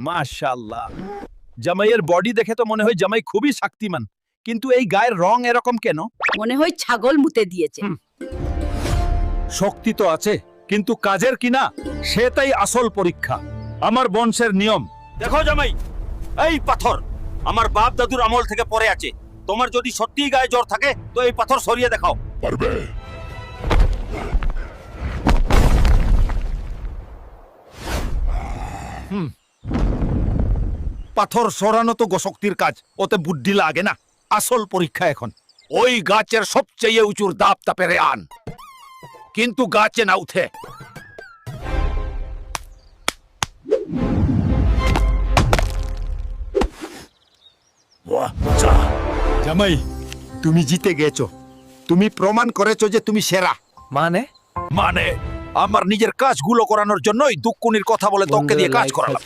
মাশাআল্লাহ, জামাইয়ের বডি দেখে তো মনে হয় জামাই খুবই শক্তিমান, কিন্তু এই গায়ের রং এরকম কেন? মনে হয় ছাগল মুতে দিয়েছে। শক্তি তো আছে, কিন্তু কাজের কিনা সেটাই আসল পরীক্ষা। আমার বংশের নিয়ম। দেখো জামাই, এই পাথর আমার বাপ দাদুর আমল থেকে পড়ে আছে। তোমার যদি সত্যিই গায়ে জ্বর থাকে তো এই পাথর সরিয়ে দেখাও। পারবে? পাথর সরানো তো শক্তির কাজ, ওতে বুদ্ধি লাগে না। আসল পরীক্ষা এখন। ওই গাছের সবচেয়ে উঁচুর দাপটা পেরে আন, কিন্তু গাছে না উঠে। জামাই, তুমি জিতে গেছো। তুমি প্রমাণ করেছো যে তুমি সেরা। মানে মানে আমার নিজের কাজগুলো করানোর জন্যই দুঃকুনির কথা বলে তোকে দিয়ে কাজ করালাম।